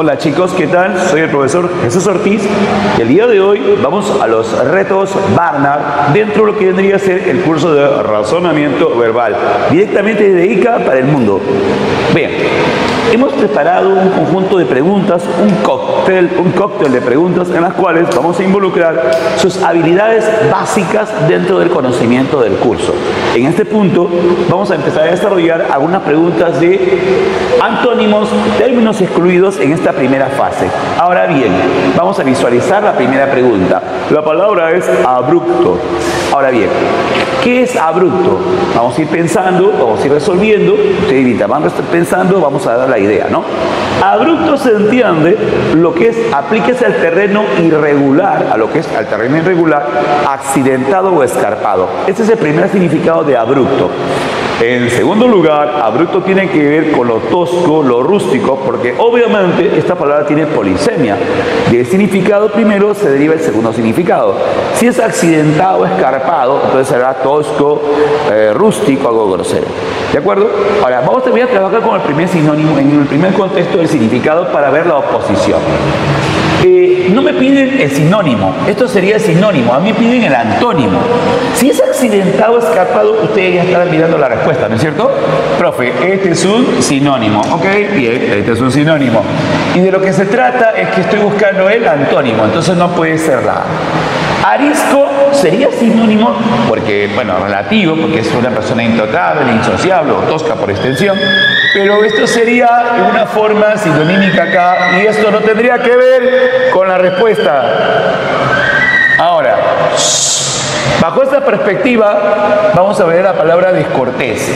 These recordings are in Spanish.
Hola chicos, ¿qué tal? Soy el profesor Jesús Ortiz y el día de hoy vamos a los retos Barnard dentro de lo que vendría a ser el curso de razonamiento verbal, directamente de ICA para el mundo. Bien, hemos preparado un conjunto de preguntas, un cóctel de preguntas en las cuales vamos a involucrar sus habilidades básicas dentro del conocimiento del curso. En este punto vamos a empezar a desarrollar algunas preguntas de antónimos, términos excluidos en esta primera fase. Ahora bien, vamos a visualizar la primera pregunta. La palabra es abrupto. Ahora bien, ¿qué es abrupto? Vamos a ir pensando, vamos a ir resolviendo. Ustedes ahorita van pensando, vamos a dar la idea, ¿no? Abrupto se entiende lo que es, aplíquese al terreno irregular, a lo que es al terreno irregular, accidentado o escarpado. Este es el primer significado de abrupto. En segundo lugar, abrupto tiene que ver con lo tosco, lo rústico, porque obviamente esta palabra tiene polisemia. Del significado primero se deriva el segundo significado. Si es accidentado o escarpado, entonces será tosco, rústico, algo grosero. ¿De acuerdo? Ahora, vamos a trabajar con el primer sinónimo, en el primer contexto del significado para ver la oposición. No me piden el sinónimo, esto sería el sinónimo, a mí me piden el antónimo. Si es accidentado o escarpado, ustedes ya estarán mirando la respuesta, ¿no es cierto? Profe, este es un sinónimo, ¿ok? Bien, este es un sinónimo. Y de lo que se trata es que estoy buscando el antónimo, entonces no puede ser la arisco sería sinónimo porque, bueno, relativo, porque es una persona intocable, insociable o tosca por extensión, pero esto sería una forma sinonímica acá y esto no tendría que ver con la respuesta. Ahora, bajo esta perspectiva, vamos a ver la palabra descortés.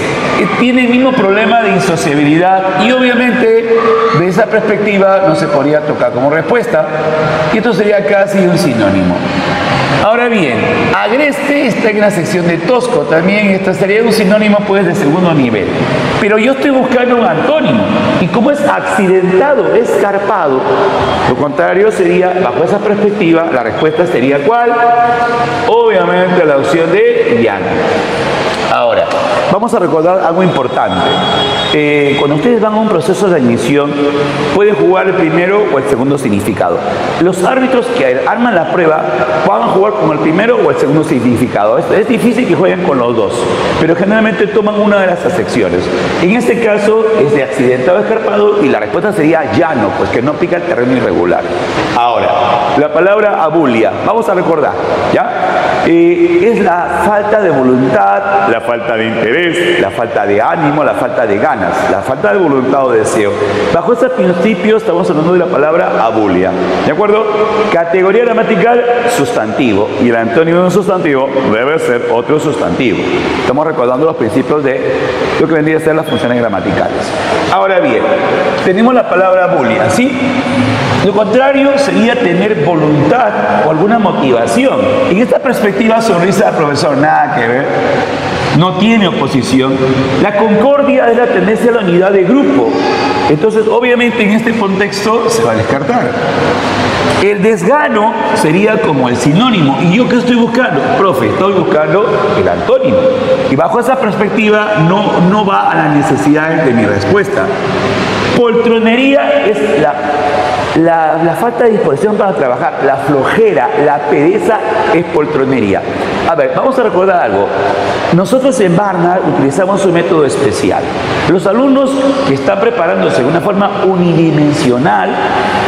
Tiene el mismo problema de insociabilidad y obviamente de esa perspectiva no se podría tocar como respuesta y esto sería casi un sinónimo. Ahora bien, agreste está en la sección de tosco, también esta sería un sinónimo pues de segundo nivel. Pero yo estoy buscando un antónimo y como es accidentado, escarpado, lo contrario sería, bajo esa perspectiva, la respuesta sería ¿cuál? Obviamente la opción de llano. Ahora, vamos a recordar algo importante. Cuando ustedes van a un proceso de admisión, pueden jugar el primero o el segundo significado. Los árbitros que arman la prueba van a jugar con el primero o el segundo significado. Es difícil que jueguen con los dos, pero generalmente toman una de las acepciones. En este caso es de accidentado escarpado y la respuesta sería llano, pues que no pica el terreno irregular. Ahora, la palabra abulia, vamos a recordar, ¿ya? Es la falta de voluntad, la falta de interés, la falta de ánimo, la falta de ganas, la falta de voluntad o deseo. Bajo ese principio estamos hablando de la palabra abulia, ¿de acuerdo? Categoría gramatical, sustantivo, y el antónimo de un sustantivo debe ser otro sustantivo. Estamos recordando los principios de lo que vendría a ser las funciones gramaticales. Ahora bien, tenemos la palabra abulia, ¿sí? Lo contrario sería tener voluntad o alguna motivación. En esta perspectiva, sonrisa del profesor, nada que ver. No tiene oposición. La concordia es la tendencia a la unidad de grupo. Entonces, obviamente, en este contexto se va a descartar. El desgano sería como el sinónimo. ¿Y yo qué estoy buscando? Profe, estoy buscando el antónimo. Y bajo esa perspectiva no va a las necesidades de mi respuesta. Poltronería es la falta de disposición para trabajar, la flojera, la pereza es poltronería. A ver, vamos a recordar algo. Nosotros en Barnard utilizamos un método especial. Los alumnos que están preparándose de una forma unidimensional,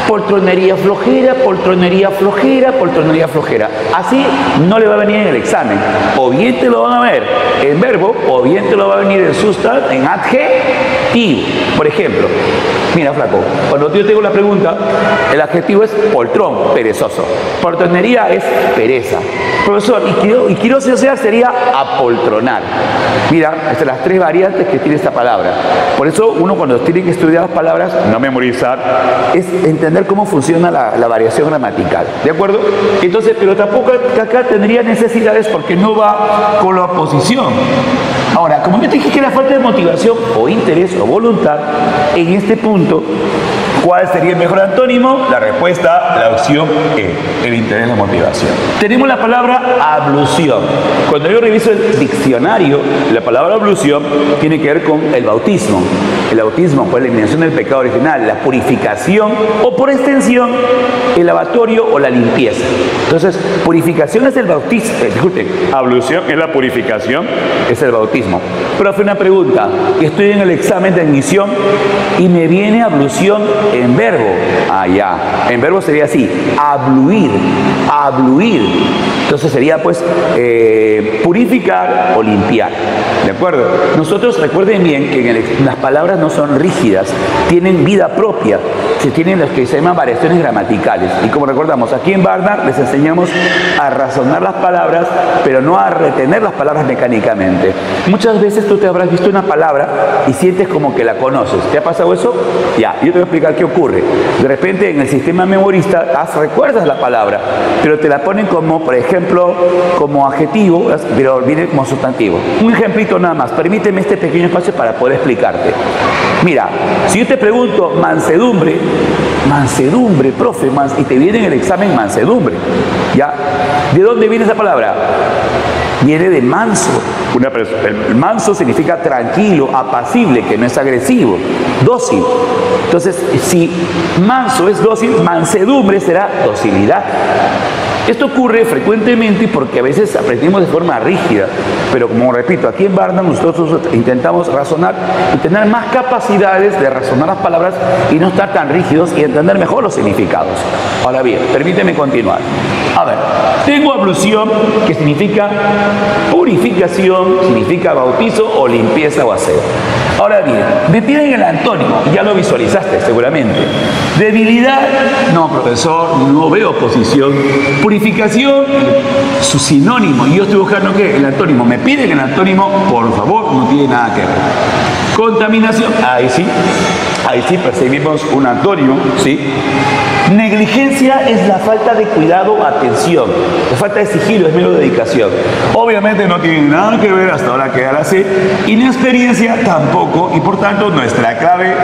poltronería flojera, poltronería flojera, poltronería flojera. Así no le va a venir en el examen. O bien te lo van a ver en verbo, o bien te lo va a venir en sustantivo, en adjetivo. Por ejemplo, mira flaco, cuando yo tengo la pregunta, el adjetivo es poltrón, perezoso. Poltronería es pereza. Profesor, y quiriosidad sería apoltronar. Mira, estas son las tres variantes que tiene esta palabra. Por eso uno cuando tiene que estudiar las palabras, no memorizar, es entender cómo funciona la variación gramatical. ¿De acuerdo? Entonces, pero tampoco acá tendría necesidades porque no va con la oposición. Ahora, como yo te dije que la falta de motivación o interés o voluntad, en este punto, ¿cuál sería el mejor antónimo? La respuesta, la opción E, el interés, la motivación. Tenemos la palabra ablución. Cuando yo reviso el diccionario, la palabra ablución tiene que ver con el bautismo. el bautismo por la eliminación del pecado original, la purificación o por extensión el lavatorio o la limpieza. Entonces, purificación es el bautismo, disculpen, ablución es la purificación, es el bautismo. Profe, una pregunta, estoy en el examen de admisión y me viene ablución en verbo. Ah, ya, en verbo sería así, abluir, abluir. Entonces sería pues purificar o limpiar, ¿de acuerdo? Nosotros recuerden bien que las palabras no son rígidas, tienen vida propia, se tienen los que se llaman variaciones gramaticales. Y como recordamos, aquí en Barnard les enseñamos a razonar las palabras, pero no a retener las palabras mecánicamente. Muchas veces tú te habrás visto una palabra y sientes como que la conoces. ¿Te ha pasado eso? Ya, yo te voy a explicar qué ocurre. De repente en el sistema memorista recuerdas la palabra, pero te la ponen como, por ejemplo, como adjetivo, pero viene como sustantivo. Un ejemplito nada más, permíteme este pequeño espacio para poder explicarte. Mira, si yo te pregunto mansedumbre, mansedumbre, profe, y te viene en el examen mansedumbre, ¿ya? ¿De dónde viene esa palabra? Viene de manso. El manso significa tranquilo, apacible, que no es agresivo, dócil. Entonces, si manso es dócil, mansedumbre será docilidad. Esto ocurre frecuentemente porque a veces aprendemos de forma rígida, pero como repito, aquí en Barnard nosotros intentamos razonar y tener más capacidades de razonar las palabras y no estar tan rígidos y entender mejor los significados. Ahora bien, permíteme continuar. A ver, tengo ablución, que significa purificación, significa bautizo o limpieza o aseo. Ahora bien, me piden el antónimo, ya lo visualizaste seguramente. Debilidad, no profesor, no veo oposición. Purificación, su sinónimo, y yo estoy buscando ¿qué? El antónimo. Me piden el antónimo, por favor, no tiene nada que ver. Contaminación, ahí sí percibimos un antónimo, ¿sí? Negligencia es la falta de cuidado o atención, la falta de sigilo, es mero dedicación. Obviamente no tiene nada que ver, hasta ahora queda la C. Inexperiencia tampoco, y por tanto nuestra clave,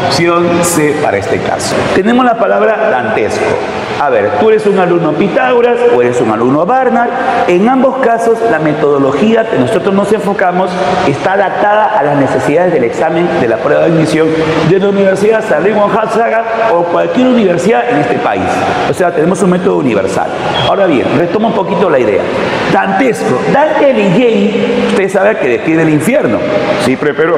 opción C para este caso. Tenemos la palabra dantesco. A ver, tú eres un alumno Pitágoras o eres un alumno Barnard. En ambos casos, la metodología que nosotros nos enfocamos está adaptada a las necesidades del examen de la prueba de admisión de la Universidad Saarbrücken Gonzaga o cualquier universidad en este país. O sea, tenemos un método universal. Ahora bien, retomo un poquito la idea. Dantesco. Dante Alighieri, usted sabe que describe el infierno. Sí, pero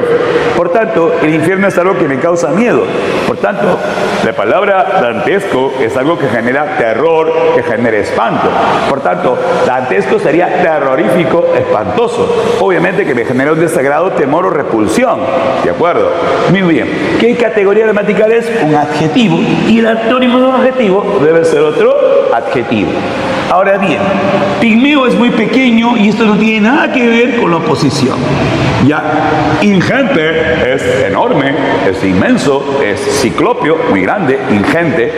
por tanto, el infierno es algo que me causa miedo. Por tanto, la palabra dantesco es algo que genera terror, que genera espanto. Por tanto, dantesco sería terrorífico, espantoso. Obviamente que me genera un desagrado, temor o repulsión. ¿De acuerdo? Muy bien. ¿Qué categoría gramatical es? Un adjetivo. Y el antónimo de un adjetivo debe ser otro adjetivo. Ahora bien, pigmeo es muy pequeño y esto no tiene nada que ver con la oposición. Ya, ingente es enorme, es inmenso, es ciclopio, muy grande, ingente,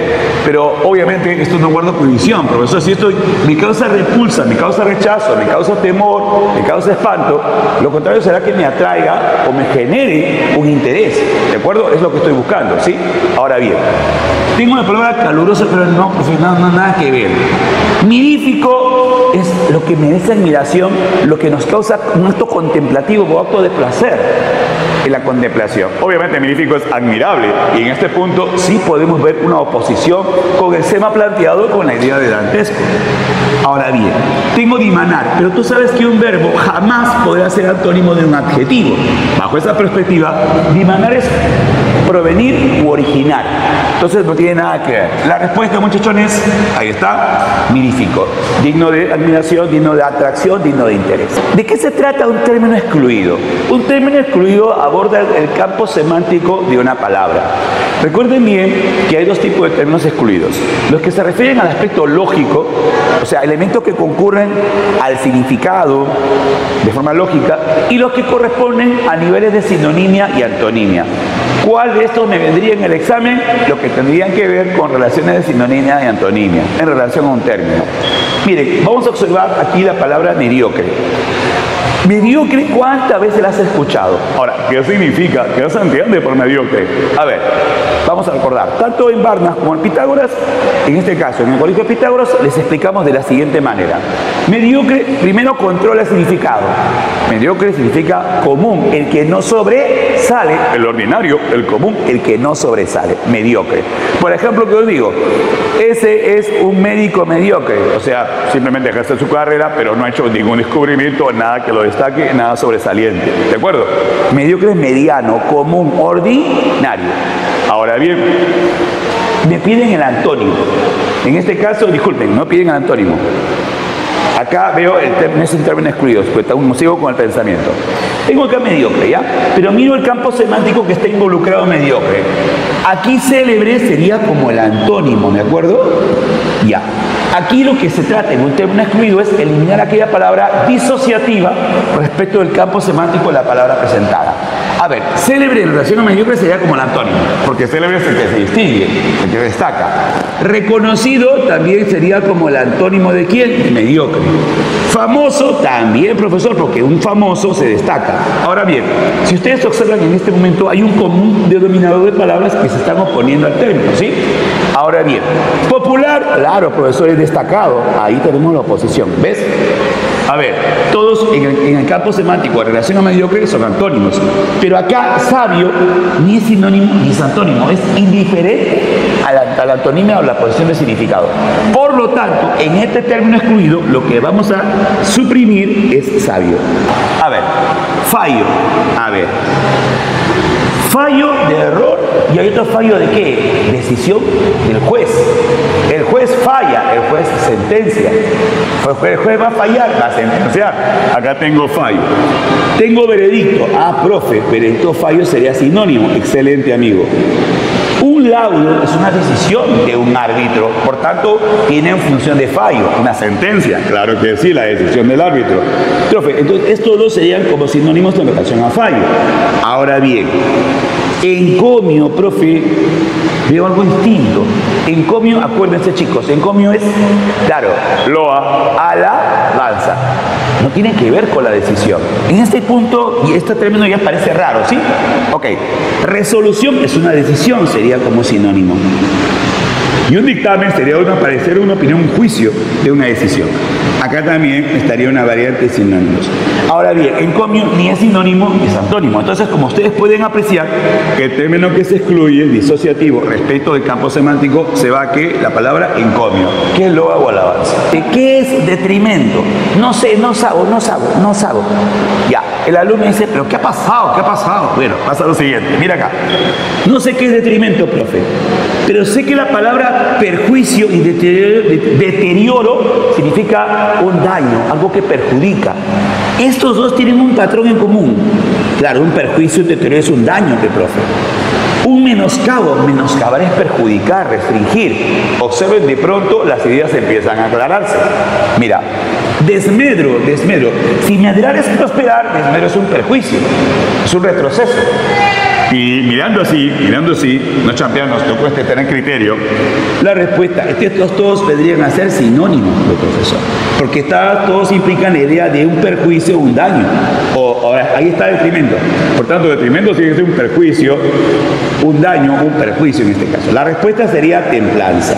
pero obviamente esto no guarda prohibición, profesor. Si esto me causa repulsa, me causa rechazo, me causa temor, me causa espanto, lo contrario será que me atraiga o me genere un interés, ¿de acuerdo? Es lo que estoy buscando, ¿sí? Ahora bien, tengo una palabra calurosa, pero no, profesor, no, nada que ver. Mirífico es lo que merece admiración, lo que nos causa un acto contemplativo o acto de placer en la contemplación. Obviamente mirífico es admirable y en este punto sí podemos ver una oposición con el sema planteado con la idea de dantesco. Ahora bien, tengo dimanar, pero tú sabes que un verbo jamás podrá ser antónimo de un adjetivo. Bajo esa perspectiva, dimanar es provenir u originar. Entonces no tiene nada que ver. La respuesta, muchachones, ahí está, mirífico. Digno de admiración, digno de atracción, digno de interés. ¿De qué se trata un término excluido? Un término excluido aborda el campo semántico de una palabra. Recuerden bien que hay dos tipos de términos excluidos. Los que se refieren al aspecto lógico, o sea, elementos que concurren al significado de forma lógica, y los que corresponden a niveles de sinonimia y antonimia. ¿Cuál de estos me vendría en el examen? Lo que tendrían que ver con relaciones de sinonimia y antonimia en relación a un término. Miren, vamos a observar aquí la palabra mediocre. Mediocre, ¿cuántas veces la has escuchado? Ahora, ¿qué significa? ¿Qué se entiende por mediocre? A ver, vamos a recordar. Tanto en Barnard como en Pitágoras, en este caso, en el colegio de Pitágoras, les explicamos de la siguiente manera. Mediocre, primero controla el significado. Mediocre significa común, el que no sobresale. sobresale, el ordinario, el común, el que no sobresale, mediocre. Por ejemplo, ¿qué os digo? Ese es un médico mediocre, o sea, simplemente ejerce su carrera, pero no ha hecho ningún descubrimiento, nada que lo destaque, nada sobresaliente. ¿De acuerdo? Mediocre es mediano, común, ordinario. Ahora bien, me piden el antónimo. En este caso, disculpen, no piden el antónimo. Acá veo es un término excluido, pues sigo con el pensamiento. Tengo acá mediocre, ¿ya? Pero miro el campo semántico que está involucrado en mediocre. Aquí célebre sería como el antónimo, ¿de acuerdo? Ya. Aquí lo que se trata en un término excluido es eliminar aquella palabra disociativa respecto del campo semántico de la palabra presentada. A ver, célebre en relación a mediocre sería como el antónimo, porque célebre es el que se distingue, el que destaca. Reconocido también sería como el antónimo de ¿quién? De mediocre. Famoso también, profesor, porque un famoso se destaca. Ahora bien, si ustedes observan en este momento hay un común denominador de palabras que se están oponiendo al término, ¿sí? Ahora bien, popular, claro, profesor, es destacado. Ahí tenemos la oposición, ¿ves? A ver, todos en el campo semántico en relación a mediocre son antónimos, pero acá sabio ni es sinónimo ni es antónimo, es indiferente a la antonimia o la posición de significado. Por lo tanto, en este término excluido, lo que vamos a suprimir es sabio. A ver, fallo. A ver, fallo de error y hay otro fallo de ¿qué? Decisión del juez. El juez falla, el juez sentencia. El juez va a fallar, va a sentenciar. Acá tengo fallo. Tengo veredicto. Ah, profe, veredicto fallo sería sinónimo. Excelente, amigo. Un laudo es una decisión de un árbitro, por tanto, tiene en función de fallo, una sentencia. Claro que sí, la decisión del árbitro. Profe, entonces estos dos serían como sinónimos en relación a fallo. Ahora bien, encomio, profe, veo algo distinto. Encomio, acuérdense chicos, encomio es, claro, loa, alabanza. No tiene que ver con la decisión. En este punto, y este término ya parece raro, ¿sí? Ok. Resolución es una decisión, sería como sinónimo. Y un dictamen sería un parecer, una opinión, un juicio de una decisión. Acá también estaría una variante de sinónimos. Ahora bien, encomio ni es sinónimo ni es antónimo. Entonces, como ustedes pueden apreciar, que el término que se excluye, disociativo, respecto del campo semántico, se va a que la palabra encomio, que es loa o alabanza. ¿Qué es detrimento? No sé, no sabo. Ya, el alumno dice, ¿pero qué ha pasado? ¿Qué ha pasado? Bueno, pasa lo siguiente, mira acá. No sé qué es detrimento, profe, pero sé que la palabra perjuicio y deterioro significa un daño, algo que perjudica. Estos dos tienen un patrón en común. Claro, un perjuicio y un deterioro es un daño, profe. Un menoscabo, menoscabar es perjudicar, restringir. Observen, de pronto las ideas empiezan a aclararse. Mira, desmedro. Si medrar es prosperar, desmedro es un perjuicio, es un retroceso. Y mirando así, no champearnos, no cueste tener criterio, la respuesta, estos todos vendrían a ser sinónimos, profesor, porque todos implican la idea de un perjuicio o un daño. Ahora, ahí está detrimento. Por tanto, detrimento tiene que ser un perjuicio, un daño, un perjuicio en este caso. La respuesta sería templanza.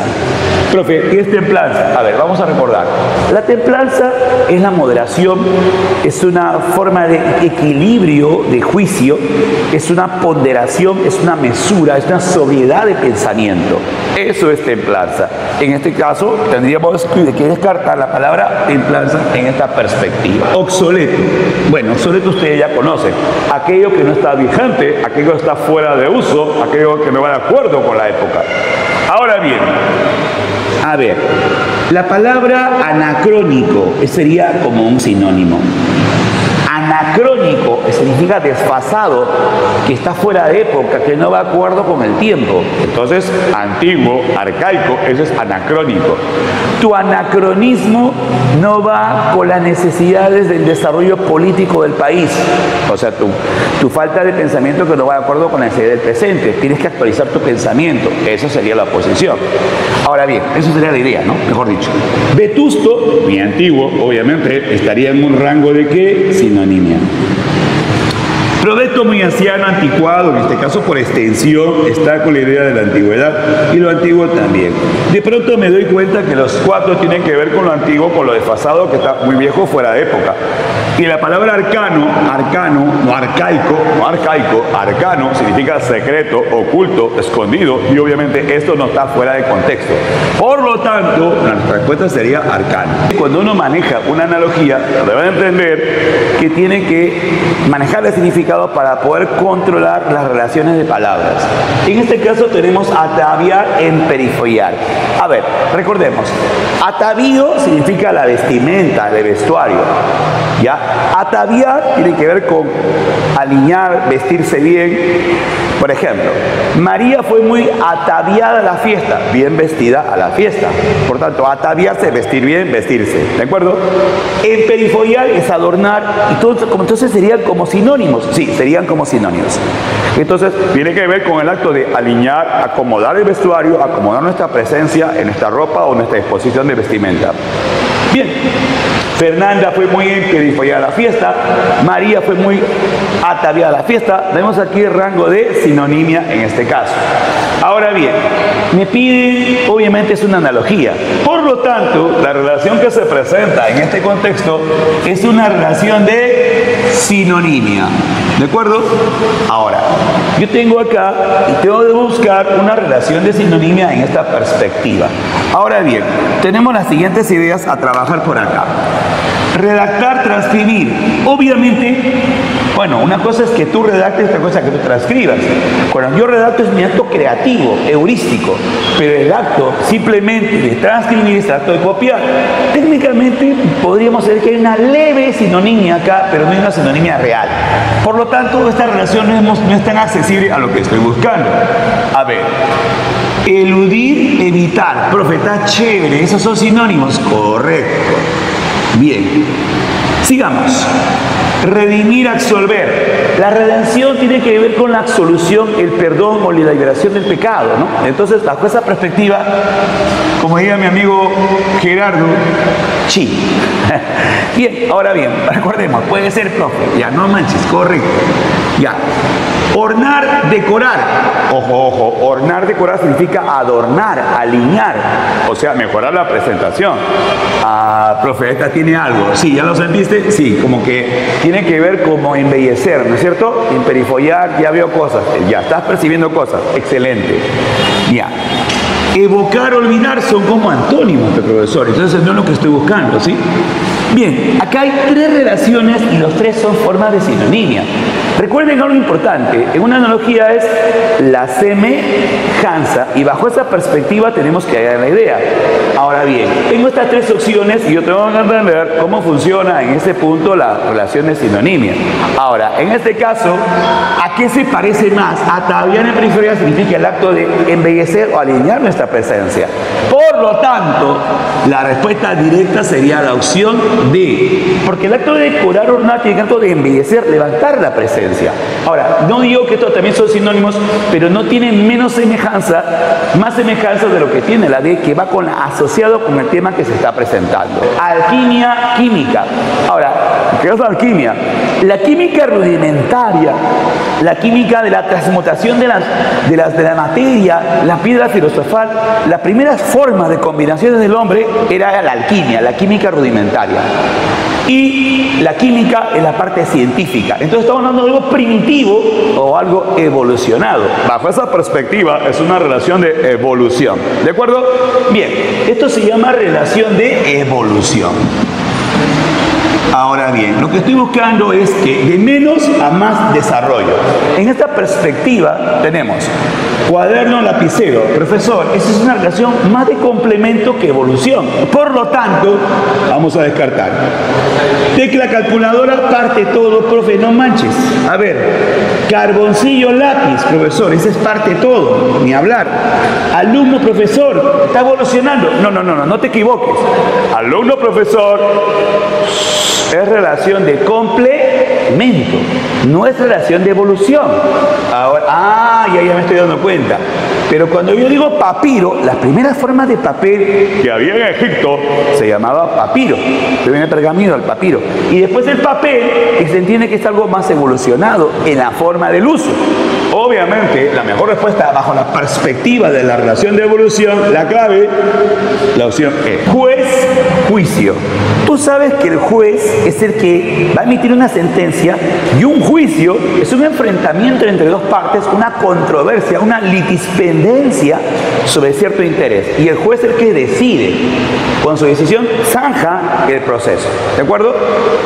Profe, ¿qué es templanza? A ver, vamos a recordar. La templanza es la moderación, es una forma de equilibrio de juicio, es una ponderación, es una mesura, es una sobriedad de pensamiento. Eso es templanza. En este caso, tendríamos que descartar la palabra templanza en esta perspectiva. Obsoleto. Bueno, obsoleto ustedes ya conocen. Aquello que no está vigente, aquello que está fuera de uso, aquello que no va de acuerdo con la época. Ahora bien, a ver, la palabra anacrónico sería como un sinónimo. Anacrónico significa desfasado, que está fuera de época, que no va de acuerdo con el tiempo. Entonces, antiguo, arcaico, eso es anacrónico. Tu anacronismo no va con las necesidades del desarrollo político del país. O sea, tu falta de pensamiento que no va de acuerdo con la necesidad del presente. Tienes que actualizar tu pensamiento. Eso sería la oposición. Ahora bien, eso sería la idea, ¿no? Mejor dicho. Vetusto, muy antiguo, obviamente, estaría en un rango de ¿qué? Sinonimia. Proyecto muy anciano, anticuado, en este caso por extensión, está con la idea de la antigüedad y lo antiguo también. De pronto me doy cuenta que los cuatro tienen que ver con lo antiguo, con lo desfasado, que está muy viejo, fuera de época. Y la palabra arcano, no arcaico, arcano significa secreto, oculto, escondido, y obviamente esto no está fuera de contexto. Por lo tanto, la respuesta sería arcano. Cuando uno maneja una analogía, debe entender que tiene que manejar el significado para poder controlar las relaciones de palabras. En este caso tenemos ataviar, emperifollar. A ver, recordemos, atavío significa la vestimenta, el vestuario. ¿Ya? Ataviar tiene que ver con alinear, vestirse bien. Por ejemplo, María fue muy ataviada a la fiesta, bien vestida a la fiesta. Por tanto, ataviarse, vestir bien, vestirse. ¿De acuerdo? Emperifollar es adornar, entonces serían como sinónimos. Sí, serían como sinónimos. Entonces, tiene que ver con el acto de alinear, acomodar el vestuario, acomodar nuestra presencia en nuestra ropa o nuestra disposición de vestimenta. Bien, Fernanda fue muy emperifollada a la fiesta, María fue muy ataviada a la fiesta. Tenemos aquí el rango de sinonimia en este caso. Ahora bien, me piden, obviamente es una analogía. Por lo tanto, la relación que se presenta en este contexto es una relación de sinonimia. ¿De acuerdo? Ahora, yo tengo acá y tengo de buscar una relación de sinonimia en esta perspectiva. Ahora bien, tenemos las siguientes ideas a trabajar por acá. Redactar, transcribir. Obviamente, bueno, una cosa es que tú redactes, otra cosa es que tú transcribas. Cuando yo redacto es mi acto creativo, heurístico, pero el acto simplemente de transcribir es el acto de copiar. Técnicamente podríamos decir que hay una leve sinonimia acá, pero no hay una sinonimia real. Por lo tanto, esta relación no es tan accesible a lo que estoy buscando. A ver, eludir, evitar. Profe, está chévere, esos son sinónimos. Correcto. Bien, sigamos. Redimir, absolver. La redención tiene que ver con la absolución, el perdón o la liberación del pecado, ¿no? Entonces, bajo esa perspectiva, como diría mi amigo Gerardo, sí. Bien, ahora bien, recordemos, puede ser profe, ya no manches, correcto, ya. Ornar, decorar. Ojo, ojo, ornar, decorar significa adornar, alinear, o sea, mejorar la presentación. Ah, profe, esta tiene algo. Sí, ¿ya lo sentiste? Sí, como que tiene que ver como embellecer, ¿no es cierto? Emperifollar, ya veo cosas, ya estás percibiendo cosas. Excelente. Ya. Evocar, olvidar son como antónimos, profesor. Entonces no es lo que estoy buscando, ¿sí? Bien, acá hay tres relaciones y los tres son formas de sinonimia. Recuerden algo importante, en una analogía es la semejanza y bajo esa perspectiva tenemos que hallar la idea. Ahora bien, tengo estas tres opciones y yo tengo que entender cómo funciona en ese punto la relación de sinonimia. Ahora, en este caso, ¿a qué se parece más? Ataviar en periferia significa el acto de embellecer o alinear nuestra presencia. Por lo tanto, la respuesta directa sería la opción D, porque el acto de decorar, ornar, tiene el acto de embellecer, levantar la presencia. Ahora, no digo que estos también son sinónimos, pero no tienen menos semejanza, más semejanza de lo que tiene la D, que va asociado con el tema que se está presentando. Alquimia, química. Ahora, ¿qué es la alquimia? La química rudimentaria, la química de la transmutación de la materia, la piedra filosofal, las primeras formas de combinaciones del hombre era la alquimia, la química rudimentaria. Y la química es la parte científica. Entonces estamos hablando de algo primitivo o algo evolucionado. Bajo esa perspectiva es una relación de evolución. ¿De acuerdo? Bien, esto se llama relación de evolución. Ahora bien, lo que estoy buscando es que de menos a más desarrollo. En esta perspectiva tenemos cuaderno, lapicero. Profesor, esa es una relación más de complemento que evolución. Por lo tanto, vamos a descartar. Tecla, calculadora, parte todo, profe, no manches. A ver, carboncillo, lápiz, profesor, ese es parte todo, ni hablar. Alumno, profesor, está evolucionando. No te equivoques. Alumno, profesor, es relación de complemento. segmento, no es relación de evolución. Ahora, ya me estoy dando cuenta. Pero cuando yo digo papiro, las primeras formas de papel que había en Egipto se llamaba papiro. Se viene el pergamino, el papiro. Y después el papel, que se entiende que es algo más evolucionado en la forma del uso. Obviamente, la mejor respuesta bajo la perspectiva de la relación de evolución, la clave, la opción E. Juez, juicio. Tú sabes que el juez es el que va a emitir una sentencia y un juicio es un enfrentamiento entre dos partes, una controversia, una litispendencia sobre cierto interés. Y el juez es el que decide. Con su decisión zanja el proceso. ¿De acuerdo?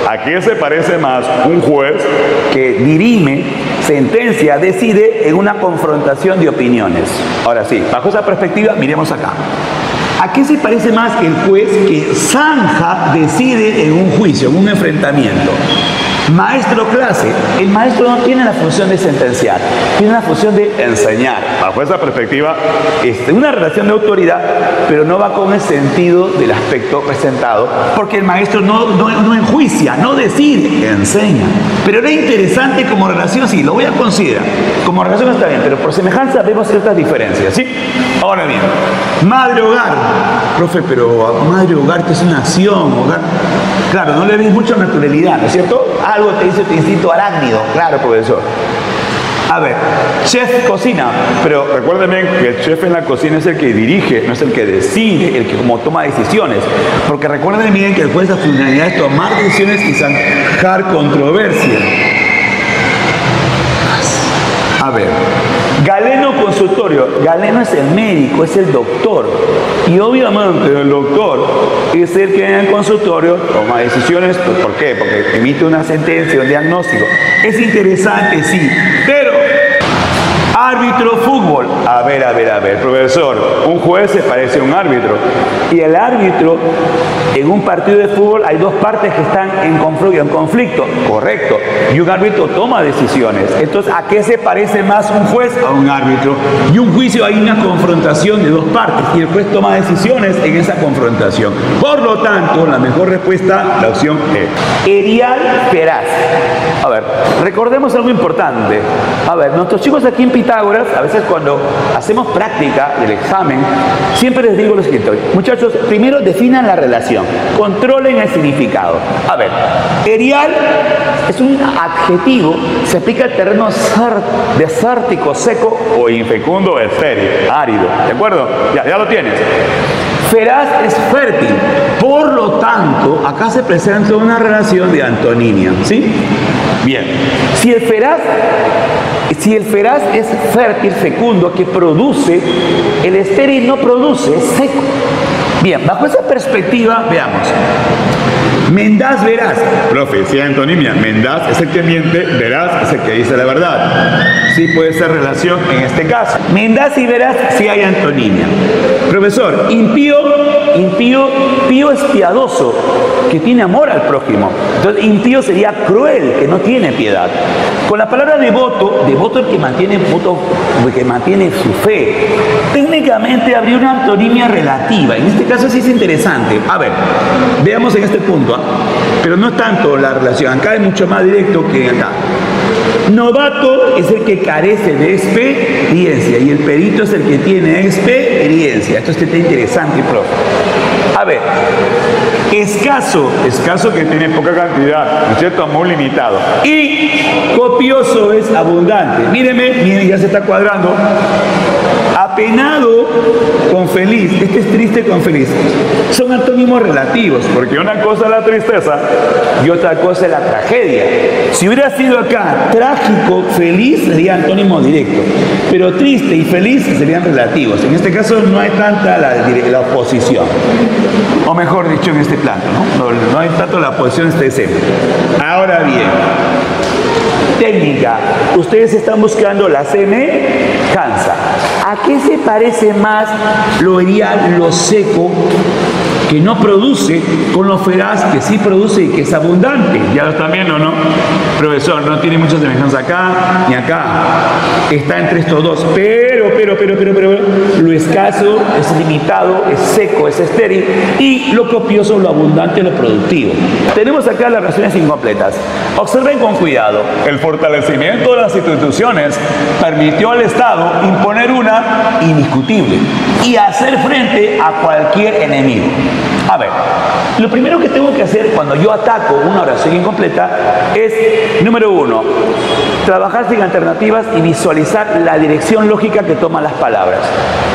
¿A qué se parece más un juez que dirime, sentencia, decide en una confrontación de opiniones? Ahora sí, bajo esa perspectiva, miremos acá. ¿A qué se parece más el juez que zanja, decide en un juicio, en un enfrentamiento? Maestro clase. El maestro no tiene la función de sentenciar, tiene la función de enseñar. Bajo esa perspectiva, es una relación de autoridad, pero no va con el sentido del aspecto presentado, porque el maestro no enjuicia, no decide, enseña. Pero era interesante como relación, sí, lo voy a considerar. Como relación está bien, pero por semejanza vemos ciertas diferencias, ¿sí? Ahora bien, madre hogar. Profe, pero madre hogar, que es una acción, hogar. Claro, no le ves mucha naturalidad, ¿no es cierto? Algo te dice tu instinto arácnido. Claro, profesor. A ver, chef cocina, pero recuérdenme que el chef en la cocina es el que dirige, no es el que decide, el que como toma decisiones. Porque recuerden bien que el juez, la finalidad es tomar decisiones y zanjar controversia. A ver, Galeno consultorio. Galeno es el médico, es el doctor. Y obviamente el doctor es el que en el consultorio toma decisiones. ¿Por qué? Porque emite una sentencia, un diagnóstico. Es interesante, sí, pero árbitro fútbol. A ver, profesor, un juez se parece a un árbitro. Y el árbitro, en un partido de fútbol hay dos partes que están en conflicto. Correcto. Y un árbitro toma decisiones. Entonces, ¿a qué se parece más un juez? A un árbitro. Y un juicio, hay una confrontación de dos partes. Y el juez toma decisiones en esa confrontación. Por lo tanto, la mejor respuesta, la opción E. Erial Feraz. A ver, recordemos algo importante. A ver, nuestros chicos aquí en Pitágoras, a veces cuando hacemos práctica del examen, siempre les digo lo siguiente. Muchachos, primero definan la relación, controlen el significado. A ver, erial es un adjetivo, se aplica al terreno desértico, seco o infecundo, estéril, árido. ¿De acuerdo? Ya lo tienes. Feraz es fértil, por lo tanto, acá se presenta una relación de antonimia, ¿sí? Bien, si el feraz es fértil, fecundo, que produce, el estéril no produce, es seco. Bien, bajo esa perspectiva, veamos. Mendaz veraz. Profe, si hay antonimia, mendaz es el que miente, veraz es el que dice la verdad. Sí puede ser relación en este caso. Mendaz y veraz sí hay antonimia. Profesor, impío es piadoso, que tiene amor al prójimo. Entonces, impío sería cruel, que no tiene piedad. Con la palabra devoto el que mantiene su fe. Técnicamente habría una antonimia relativa. En este caso sí es interesante. A ver, veamos en este punto. Pero no es tanto la relación. Acá es mucho más directo que acá. Novato es el que carece de experiencia y el perito es el que tiene experiencia. Esto está interesante, profe. A ver, escaso que tiene poca cantidad, ¿no es cierto? Muy limitado. Y copioso es abundante. Miren, ya se está cuadrando. Apenado con feliz, este es triste con feliz. Son antónimos relativos, porque una cosa es la tristeza y otra cosa es la tragedia. Si hubiera sido acá trágico, feliz, sería antónimo directo, pero triste y feliz serían relativos. En este caso no hay tanta la oposición, o mejor dicho, en este plano, no hay tanto la oposición en este escenario. Ahora bien, técnica, ustedes están buscando la semejanza. ¿A qué se parece más lo erial, lo seco, que no produce con lo feraz que sí produce y que es abundante. ¿Ya lo están viendo, no? Profesor, no tiene mucha semejanza acá ni acá. Está entre estos dos, pero, lo escaso es limitado, es seco, es estéril, y lo copioso, lo abundante, lo productivo. Tenemos acá las oraciones incompletas. Observen con cuidado. El fortalecimiento de las instituciones permitió al Estado imponer una indiscutible y hacer frente a cualquier enemigo. A ver, lo primero que tengo que hacer cuando yo ataco una oración incompleta es, número uno, trabajar sin alternativas y visualizar la dirección lógica que toman las palabras.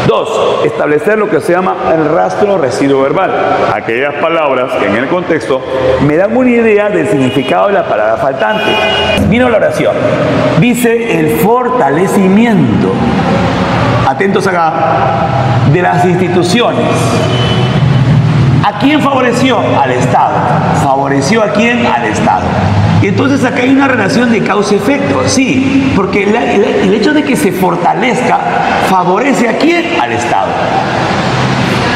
Dos, establecer lo que se llama el rastro residuo verbal. Aquellas palabras que en el contexto me dan una idea del significado de la palabra faltante. Mira la oración. Dice el fortalecimiento, atentos acá, de las instituciones. ¿A quién favoreció? Al Estado. ¿Favoreció a quién? Al Estado. Y entonces acá hay una relación de causa-efecto, sí, porque el hecho de que se fortalezca favorece a quién? Al Estado.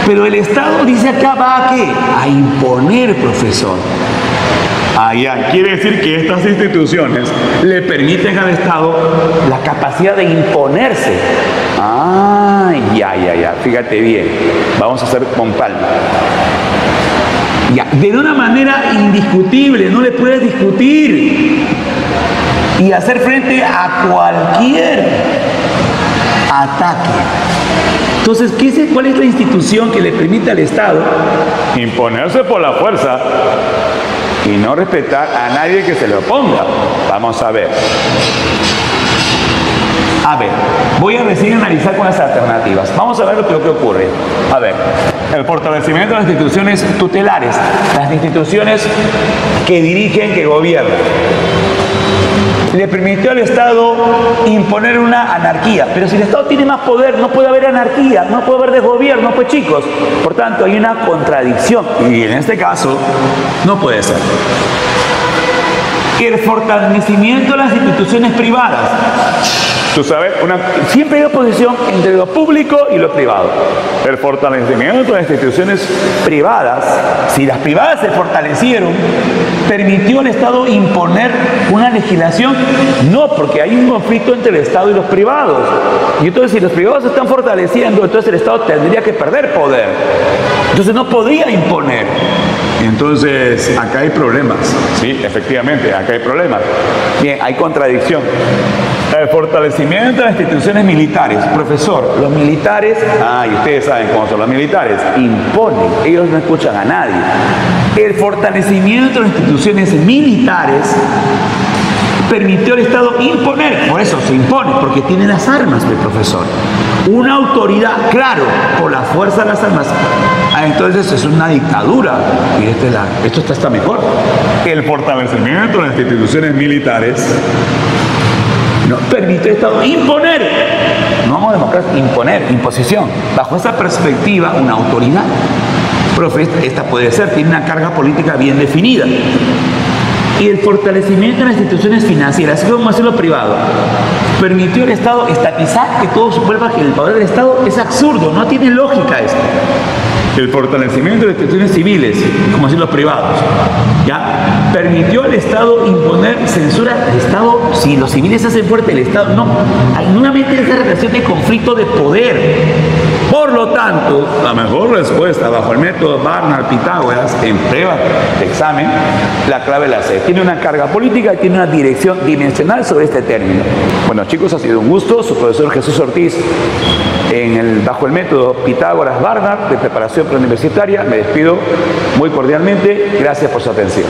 Pero el Estado, dice acá, ¿va a qué? A imponer, profesor. Ah, ya. Quiere decir que estas instituciones le permiten al Estado la capacidad de imponerse. Ah, ya. Fíjate bien. Vamos a hacer con calma. Ya. De una manera indiscutible, no le puedes discutir. Y hacer frente a cualquier ataque. Entonces, ¿cuál es la institución que le permite al Estado imponerse por la fuerza y no respetar a nadie que se le oponga? Vamos a ver. Voy a recién analizar con las alternativas. Vamos a ver lo que ocurre. A ver, el fortalecimiento de las instituciones tutelares, las instituciones que dirigen, que gobiernan. Le permitió al Estado imponer una anarquía. Pero si el Estado tiene más poder, no puede haber anarquía, no puede haber desgobierno, pues chicos. Por tanto, hay una contradicción. Y en este caso, no puede ser. El fortalecimiento de las instituciones privadas. Tú sabes, siempre hay oposición entre lo público y lo privado. El fortalecimiento de las instituciones privadas, si las privadas se fortalecieron, permitió al Estado imponer una legislación. No, porque hay un conflicto entre el Estado y los privados. Y entonces, si los privados se están fortaleciendo, entonces el Estado tendría que perder poder. Entonces no podría imponer. Entonces, acá hay problemas. Sí, efectivamente, acá hay problemas. Bien, hay contradicción. El fortalecimiento de las instituciones militares. Profesor, los militares, y ustedes saben cómo son los militares, imponen, ellos no escuchan a nadie. El fortalecimiento de las instituciones militares permitió al Estado imponer, por eso se impone, porque tiene las armas, profesor. Una autoridad, claro, por la fuerza de las armas. Entonces es una dictadura. Y esto está mejor. El fortalecimiento de las instituciones militares no permite al Estado imponer, no democracia, imponer, imposición. Bajo esa perspectiva, una autoridad, profe, esta puede ser, tiene una carga política bien definida. Y el fortalecimiento de las instituciones financieras, así como hacerlo privado, permitió al Estado estatizar, que todo vuelva que el poder del Estado es absurdo, no tiene lógica esto. El fortalecimiento de las instituciones civiles, como así los privados, ¿ya? Permitió al Estado imponer censura al Estado. Si los civiles se hacen fuerte, el Estado no. Hay nuevamente esa relación de conflicto de poder. Por lo tanto, la mejor respuesta bajo el método Barnard-Pitágoras en prueba de examen, la clave la C. Tiene una carga política y tiene una dirección dimensional sobre este término. Bueno, chicos, ha sido un gusto. Su profesor Jesús Ortiz bajo el método Pitágoras-Barnard de preparación preuniversitaria. Me despido muy cordialmente. Gracias por su atención.